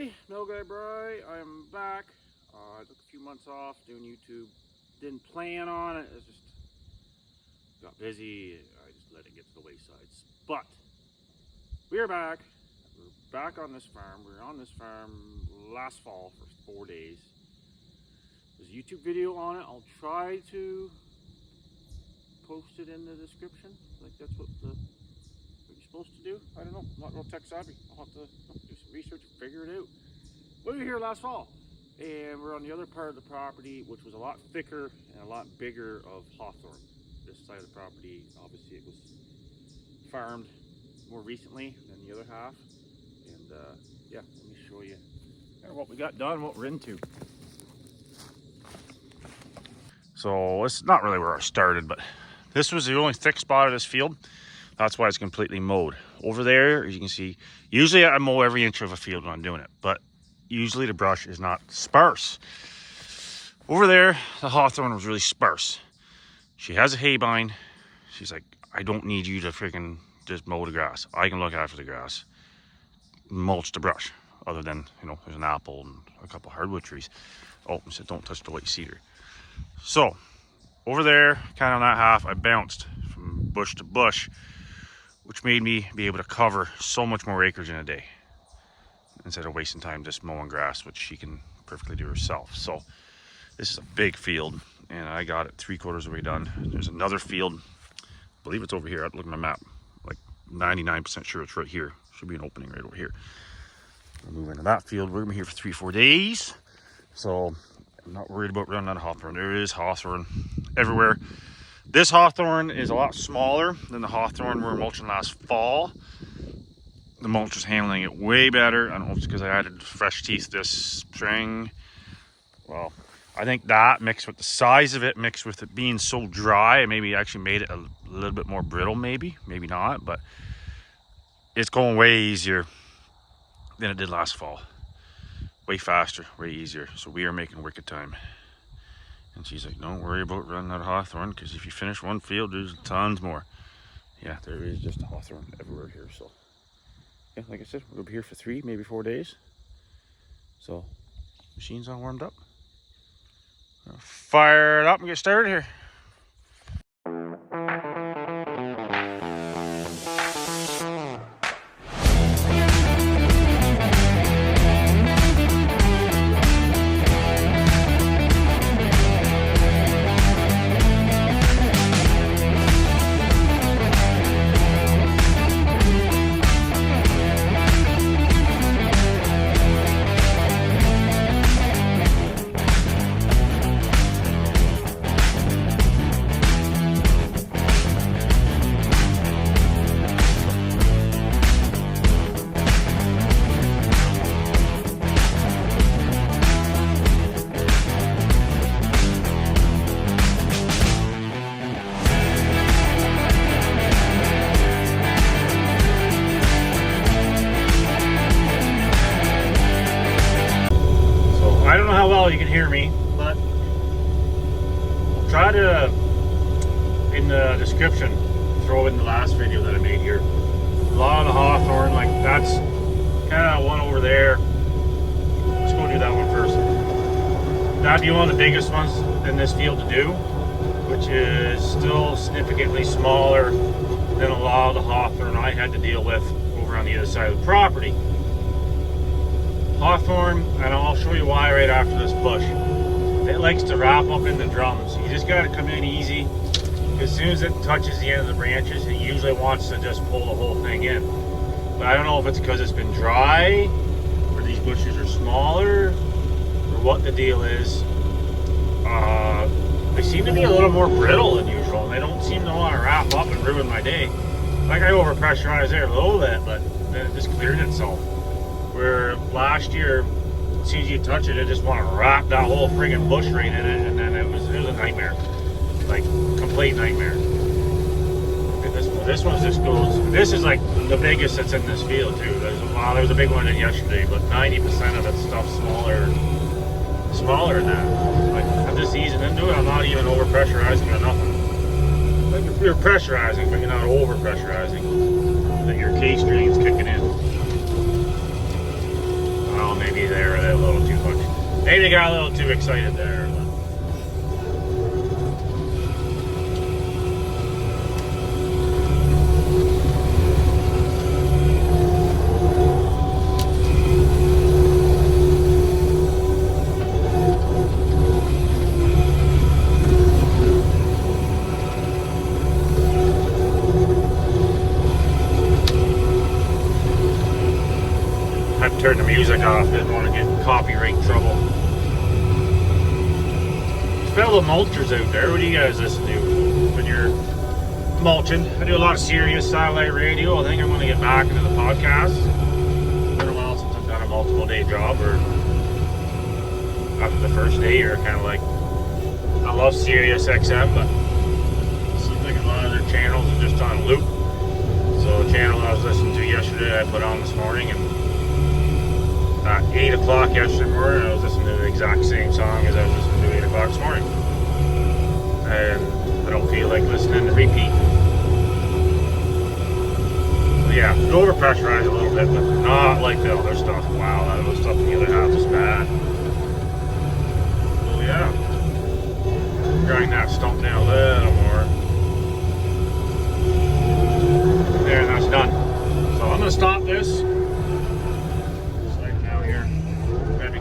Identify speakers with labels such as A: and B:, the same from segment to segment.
A: everybody, Mill Guy Bry. I'm back. I took a few months off doing YouTube. Didn't plan on it. It just got busy. I just let it get to the wayside. But we are back. We're back on this farm. We were on this farm last fall for 4 days. There's a YouTube video on it. I'll try to post it in the description. Like that's what you're supposed to do. I don't know. I'm not real tech savvy. I'll have to do some research and figure it out. We were here last fall, and we're on the other part of the property, which was a lot thicker and a lot bigger of hawthorn. This side of the property, obviously, it was farmed more recently than the other half. And yeah, let me show you what we got done, what we're into. So it's not really where I started, but this was the only thick spot of this field. That's why it's completely mowed. Over there, as you can see, usually I mow every inch of a field when I'm doing it, but usually the brush is not sparse. Over there, the hawthorn was really sparse. She has a haybine. She's like, I don't need you to freaking just mow the grass. I can look after the grass, mulch the brush, other than, you know, there's an apple and a couple hardwood trees. Oh, I said don't touch the white cedar. So over there, kind of on that half, I bounced from bush to bush, which made me be able to cover so much more acreage in a day instead of wasting time just mowing grass, which she can perfectly do herself. So this is a big field, and I got it 3/4 of the way done. There's another field, I believe it's over here. I have to look at my map, like 99% sure it's right here. Should be an opening right over here. We'll move into that field. We're gonna be here for 3-4 days, so I'm not worried about running out of hawthorn. There is hawthorn everywhere. This hawthorn is a lot smaller than the hawthorn we were mulching last fall. The mulch is handling it way better. I don't know if it's because I added fresh teeth this spring. Well, I think that mixed with the size of it, mixed with it being so dry, it maybe actually made it a little bit more brittle, maybe not, but it's going way easier than it did last fall. Way faster, way easier. So we are making wicked time. And she's like, don't worry about running out of hawthorn, because if you finish one field, there's tons more. Yeah, there is just hawthorn everywhere here. So yeah, like I said, we'll be here for 3, maybe 4 days. So machine's all warmed up. Fire it up and get started here. I don't know how well you can hear me, but I'll try to, in the description, throw in the last video that I made here. A lot of the hawthorn, like that's kind of one over there. Let's go do that one first. That'd be one of the biggest ones in this field to do, which is still significantly smaller than a lot of the hawthorn I had to deal with over on the other side of the property. Hawthorn, and I'll show you why right after this bush. It likes to wrap up in the drums. You just got to come in easy. As soon as it touches the end of the branches, it usually wants to just pull the whole thing in. But I don't know if it's because it's been dry, or these bushes are smaller, or what the deal is. They seem to be a little more brittle than usual, and they don't seem to want to wrap up and ruin my day. Like I overpressurized there a little bit, but then it just cleared itself. Where last year, as soon as you touch it, it just want to wrap that whole friggin' bush right in it, and then it was a nightmare, like complete nightmare. And this one just goes. This is like the biggest that's in this field too. There was a big one in yesterday, but 90% of that stuff's smaller than that. Like I'm just easing into it. I'm not even over pressurizing or nothing. Like you're pressurizing, but you're not over pressurizing. That your case drain's kicking in. know, maybe they were a little too much. Maybe they got a little too excited there. But. Turn the music off, didn't want to get in copyright trouble. Fellow mulchers out there, what do you guys listen to when you're mulching? I do a lot of serious satellite radio. I think I'm going to get back into the podcast. It's been a while since I've done a multiple day job, or after the first day, you're kind of like, I love Sirius XM, but it seems like a lot of their channels are just on loop. So the channel I was listening to yesterday, I put on this morning, and at 8 o'clock yesterday morning, I was listening to the exact same song as I was listening to 8 o'clock this morning. And I don't feel like listening to repeat. So yeah, overpressurized a little bit, but not like the other stuff. Wow, that other stuff in the other half is bad. So yeah, grind that stump down a little more. There, that's done. So I'm going to stop this.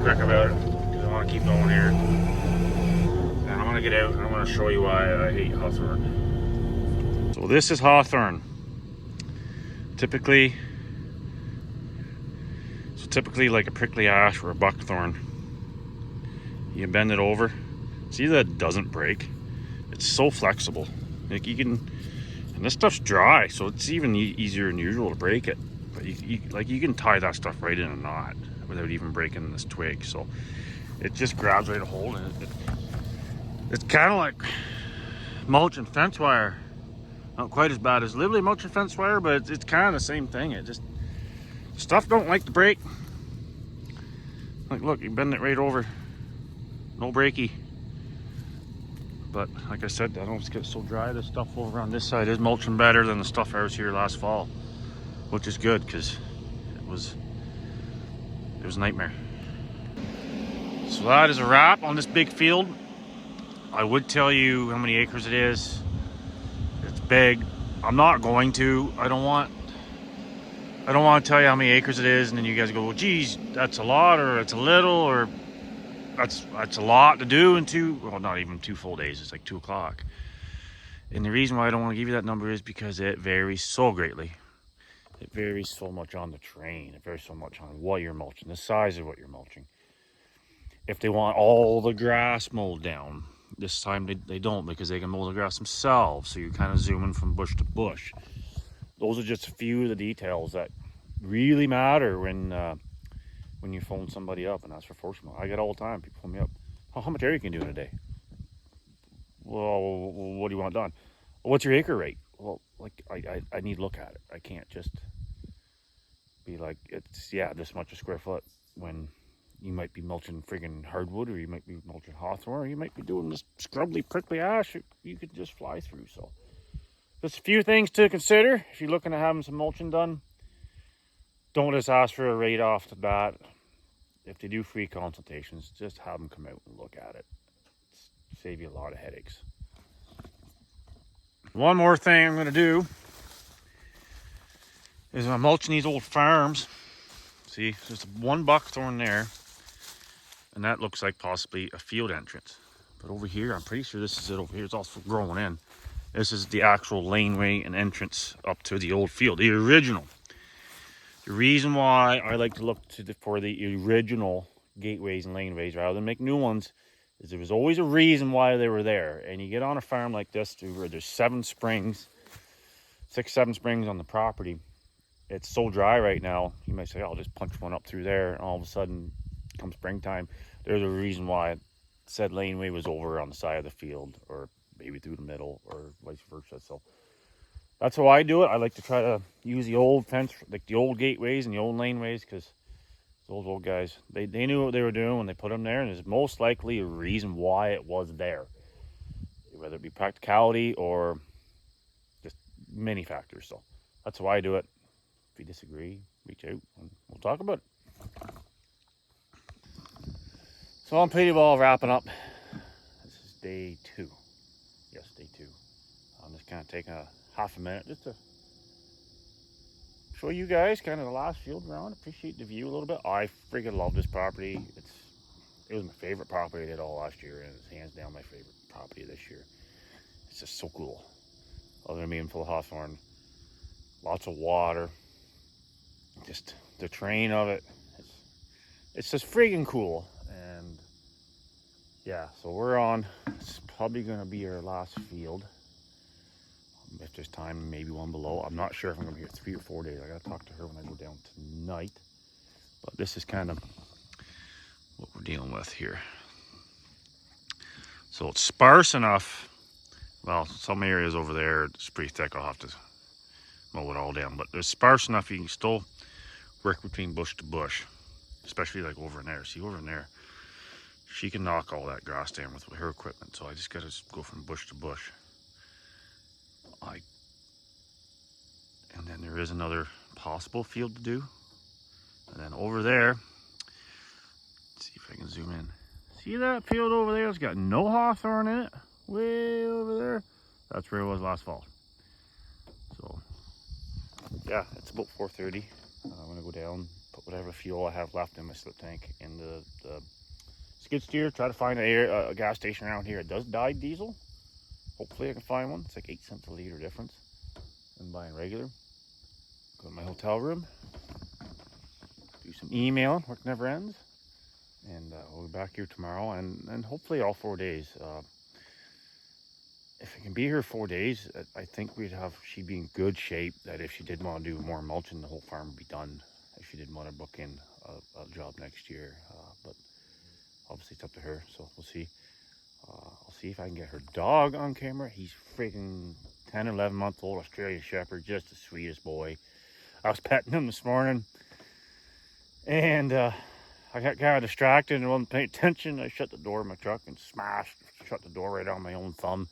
A: Quick about it because I want to keep going here, and I'm going to get out and I'm going to show you why I hate Hawthorn. So this is Hawthorn. Typically like a prickly ash or a buckthorn, you bend it over, see that it doesn't break. It's so flexible, like you can, and this stuff's dry, so it's even easier than usual to break it, but you can tie that stuff right in a knot without even breaking this twig. So it just grabs right a hold, and it's kind of like mulch and fence wire. Not quite as bad as literally mulch and fence wire, but it's kind of the same thing. It just, stuff don't like to break. Like look, you bend it right over, no breaky. But like I said, I don't get so dry. This stuff over on this side is mulching better than the stuff I was here last fall, which is good because it was a nightmare. So that is a wrap on this big field. I would tell you how many acres it is. It's big. I'm not going to. I don't want to tell you how many acres it is, and then you guys go, well, geez, that's a lot, or it's a little, or that's a lot to do in not even 2 full days. It's like 2 o'clock. And the reason why I don't want to give you that number is because it varies so greatly. It varies so much on the terrain. It varies so much on what you're mulching, the size of what you're mulching. If they want all the grass mowed down, this time they don't, because they can mow the grass themselves. So you're kind of zooming from bush to bush. Those are just a few of the details that really matter when you phone somebody up and ask for force mow. I get all the time. People phone me up. Oh, how much area can you do in a day? Well, what do you want done? Well, what's your acre rate? Well, like I need to look at it. I can't just be like, it's, yeah, this much a square foot, when you might be mulching friggin' hardwood, or you might be mulching hawthorn, or you might be doing this scrubbly prickly ash you could just fly through. So just a few things to consider if you're looking at having some mulching done. Don't just ask for a rate off the bat. If they do free consultations, just have them come out and look at it. Save you a lot of headaches. One more thing I'm going to do is I'm mulching these old farms. See, there's one buckthorn there, and that looks like possibly a field entrance. But over here, I'm pretty sure this is it over here. It's also growing in. This is the actual laneway and entrance up to the old field, the original. The reason why I like to look for the original gateways and laneways rather than make new ones is there was always a reason why they were there. And you get on a farm like this where there's 7 springs, 6, 7 springs on the property. It's so dry right now, you might say, I'll just punch one up through there, and all of a sudden, come springtime, there's a reason why said laneway was over on the side of the field, or maybe through the middle, or vice versa. So that's how I do it. I like to try to use the old fence, like the old gateways and the old laneways, because those old guys, they knew what they were doing when they put them there, and there's most likely a reason why it was there, whether it be practicality or just many factors. So that's how I do it. If you disagree, reach out and we'll talk about it. So I'm pretty well wrapping up. This is day 2. Yes, day 2. I'm just kind of taking a half a minute just to show you guys kind of the last field round. Appreciate the view a little bit. I freaking love this property. It was my favorite property I did all last year, and it's hands down my favorite property this year. It's just so cool. Other than being full of hawthorn, lots of water, just the terrain of it. It's just freaking cool. And yeah, so we're on. It's probably gonna be our last field. If there's time, maybe one below. I'm not sure if I'm gonna be here 3 or 4 days. I gotta talk to her when I go down tonight. But this is kind of what we're dealing with here. So it's sparse enough. Well, some areas over there it's pretty thick. I'll have to mow it all down. But there's sparse enough you can still work between bush to bush, especially like over in there. See, over in there, she can knock all that grass down with her equipment. So I just gotta go from bush to bush. And then there is another possible field to do. And then over there, let's see if I can zoom in. See that field over there? It's got no hawthorn in it. Way over there. That's where it was last fall. So yeah, it's about 4:30. I'm gonna go down, put whatever fuel I have left in my slip tank in the skid steer. Try to find a gas station around here. It does die diesel. Hopefully I can find one. It's like 8 cents a liter difference than buying regular. Go to my hotel room, do some emailing, work never ends, and we'll be back here tomorrow and hopefully all 4 days. If I can be here 4 days, I think she'd be in good shape. That if she did want to do more mulching, the whole farm would be done. If she did want to book in a job next year, but obviously it's up to her. So we'll see. I'll see if I can get her dog on camera. He's freaking 10, 11-month-old Australian Shepherd, just the sweetest boy. I was petting him this morning, and I got kind of distracted and wasn't paying attention. I shut the door of my truck and shut the door right on my own thumb.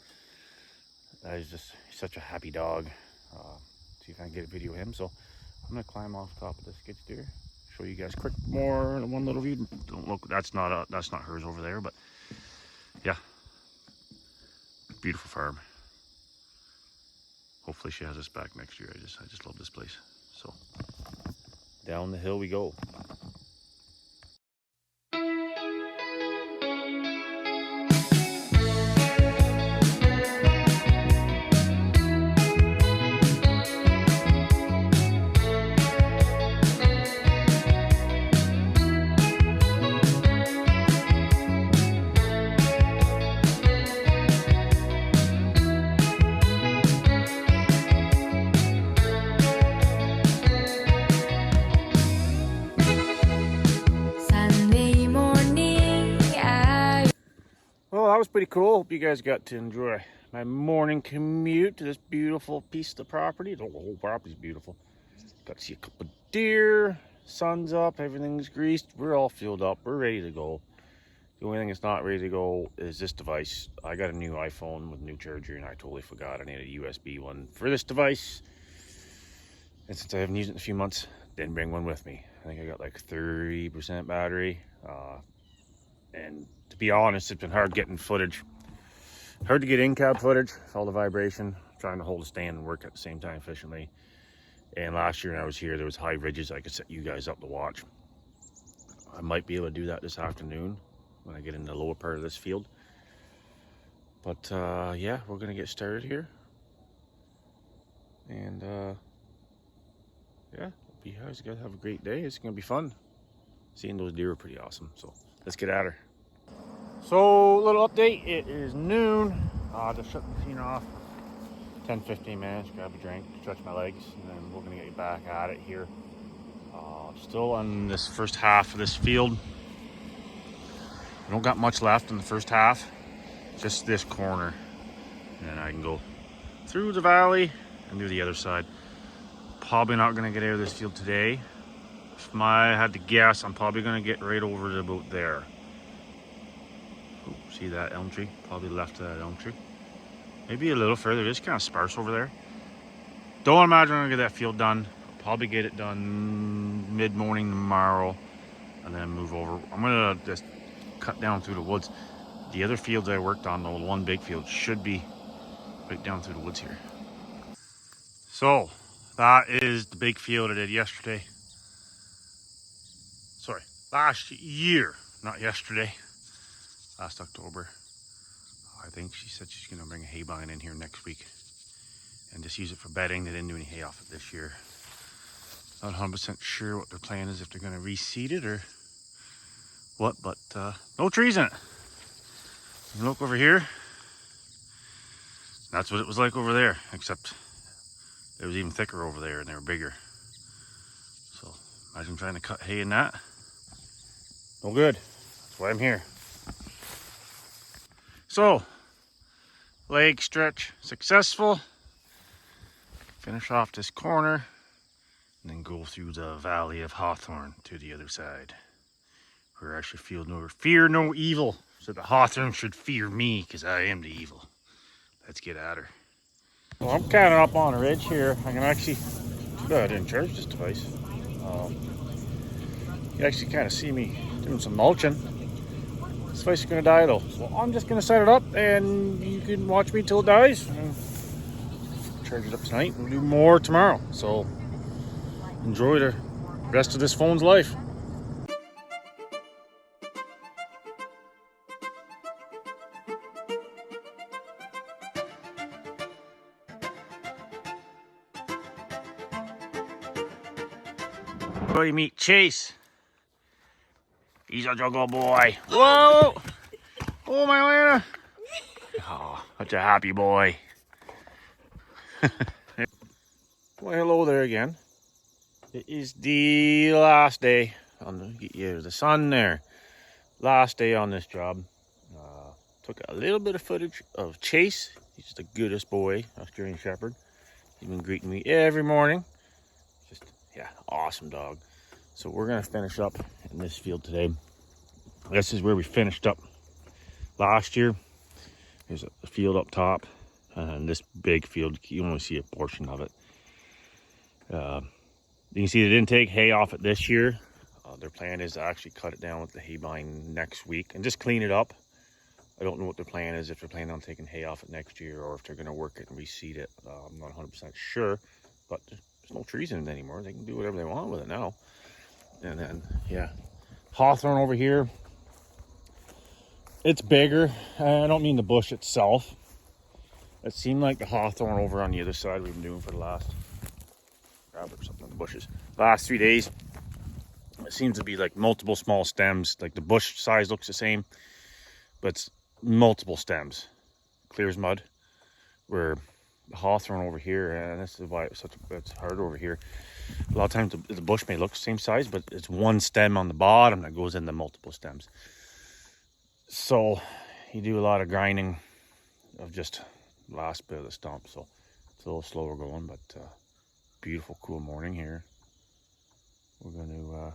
A: He's such a happy dog. See if I can get a video of him. So I'm gonna climb off the top of the skid steer, show you guys quick more in one little view. Don't look. That's not hers over there, but yeah, beautiful farm. Hopefully she has us back next year. I just love this place. So down the hill we go. Well, that was pretty cool. Hope you guys got to enjoy my morning commute to this beautiful piece of property. The whole property's beautiful. Got to see a couple of deer. Sun's up. Everything's greased. We're all filled up. We're ready to go. The only thing that's not ready to go is this device. I got a new iPhone with a new charger, and I totally forgot I need a USB one for this device. And since I haven't used it in a few months, didn't bring one with me. I think I got like 30% battery. And to be honest, it's been hard getting footage. Hard to get in-cab footage with all the vibration. Trying to hold a stand and work at the same time efficiently. And last year when I was here, there was high ridges I could set you guys up to watch. I might be able to do that this afternoon when I get in the lower part of this field. But yeah, we're gonna get started here. And yeah, hope you guys have a great day. It's gonna be fun. Seeing those deer are pretty awesome. So let's get at her. So, little update. It is noon. Just shut the machine off for 10-15 minutes, grab a drink, stretch my legs, and then we're gonna get back at it here. Still on this first half of this field. I don't got much left in the first half, just this corner. And I can go through the valley and do the other side. Probably not gonna get out of this field today. If I had to guess, I'm probably gonna get right over to about there. Ooh, see that elm tree? Probably left of that elm tree. Maybe a little further. It's kind of sparse over there. Don't imagine I'm gonna get that field done. I'll probably get it done mid-morning tomorrow and then move over. I'm gonna just cut down through the woods. The other fields I worked on, the one big field, should be right down through the woods here. So that is the big field I did yesterday. Sorry, last year, not yesterday. Last October. I think she said she's gonna bring a hay barn in here next week and just use it for bedding. They didn't do any hay off it this year. Not 100% sure what their plan is, if they're gonna reseed it or what, but no trees in it. You look over here, that's what it was like over there, except it was even thicker over there and they were bigger. So imagine trying to cut hay in that. No good. That's why I'm here. So, leg stretch successful. Finish off this corner and then go through the valley of Hawthorn to the other side, where I should feel no fear, no evil. So the Hawthorn should fear me, because I am the evil. Let's get at her. Well, I'm kind of up on a ridge here. I can actually, too bad I didn't charge this device. You actually kind of see me doing some mulching. This device is going to die though, so I'm just going to set it up and you can watch me till it dies. And charge it up tonight and do more tomorrow. So enjoy the rest of this phone's life. Everybody meet Chase. He's a juggle boy. Whoa! Oh, my Lana. Oh, such a happy boy. Well, hello there again. It is the last day on the sun there. Last day on this job. Took a little bit of footage of Chase. He's the goodest boy, Australian Shepherd. He's been greeting me every morning. Just, yeah, awesome dog. So we're gonna finish up in this field today. This is where we finished up last year. There's a field up top, and this big field, you only see a portion of it. You can see they didn't take hay off it this year. Their plan is to actually cut it down with the hay bine next week and just clean it up. I don't know what their plan is, if they're planning on taking hay off it next year or if they're gonna work it and reseed it. I'm not 100% sure, but there's no trees in it anymore. They can do whatever they want with it now. And then, yeah, Hawthorn over here. It's bigger. I don't mean the bush itself. It seemed like the Hawthorn over on the other side we've been doing for the last, grab it or something in the bushes, last 3 days. It seems to be like multiple small stems. Like the bush size looks the same, but it's multiple stems, clear as mud. Where the Hawthorn over here, and this is why it's hard over here. A lot of times the bush may look the same size, but it's one stem on the bottom that goes into multiple stems. So you do a lot of grinding of just the last bit of the stump. So it's a little slower going, but beautiful, cool morning here. We're going to,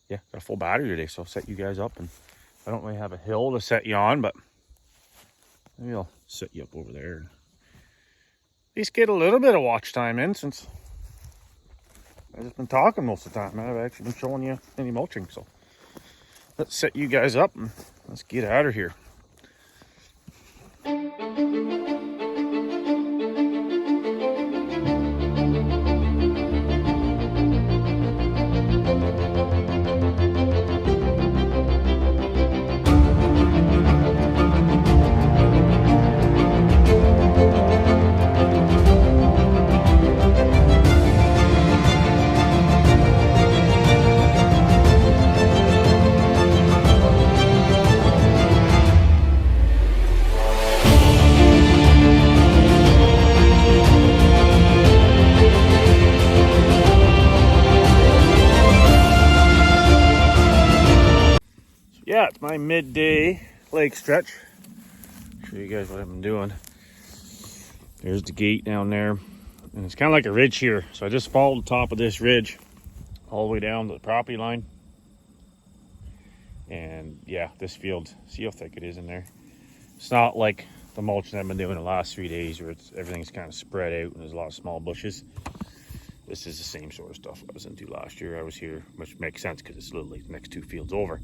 A: yeah, got a full battery today, so I'll set you guys up. And I don't really have a hill to set you on, but maybe I'll set you up over there. At least get a little bit of watch time in, since I've just been talking most of the time. I've actually been showing you any mulching, so let's set you guys up and let's get out of here. Yeah, it's my midday leg stretch. Show you guys what I've been doing. There's the gate down there, and it's kind of like a ridge here. So I just followed the top of this ridge all the way down to the property line. And yeah, this field, see how thick it is in there. It's not like the mulching I've been doing the last 3 days where everything's kind of spread out and there's a lot of small bushes. This is the same sort of stuff I was into last year. I was here, which makes sense because it's literally the next 2 fields over.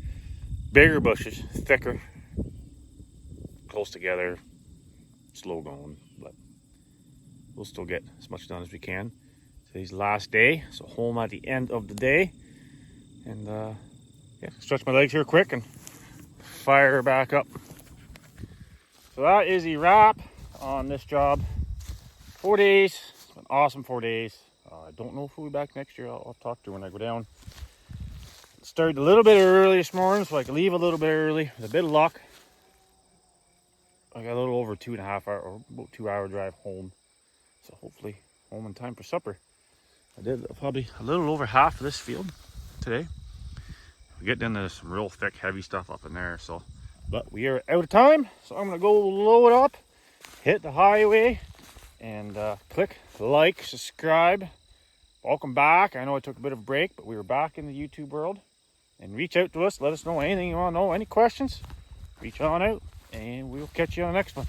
A: bigger bushes, thicker, close together, slow going, but we'll still get as much done as we can. Today's the last day, so home at the end of the day. And yeah, stretch my legs here quick and fire back up. So that is a wrap on this job. 4 days, it's been awesome 4 days. I don't know if we'll be back next year. I'll talk to her when I go down. Started a little bit early this morning so I could leave a little bit early. With a bit of luck, I got a little over 2.5 hour, or about 2 hour drive home. So hopefully home in time for supper. I did probably a little over half of this field today. We're getting into some real thick, heavy stuff up in there. So, but we are out of time, so I'm gonna go load up, hit the highway, and click like, subscribe. Welcome back. I know I took a bit of a break, but we were back in the YouTube world. And reach out to us. Let us know anything you want to know. Any questions? Reach on out, and we'll catch you on the next one.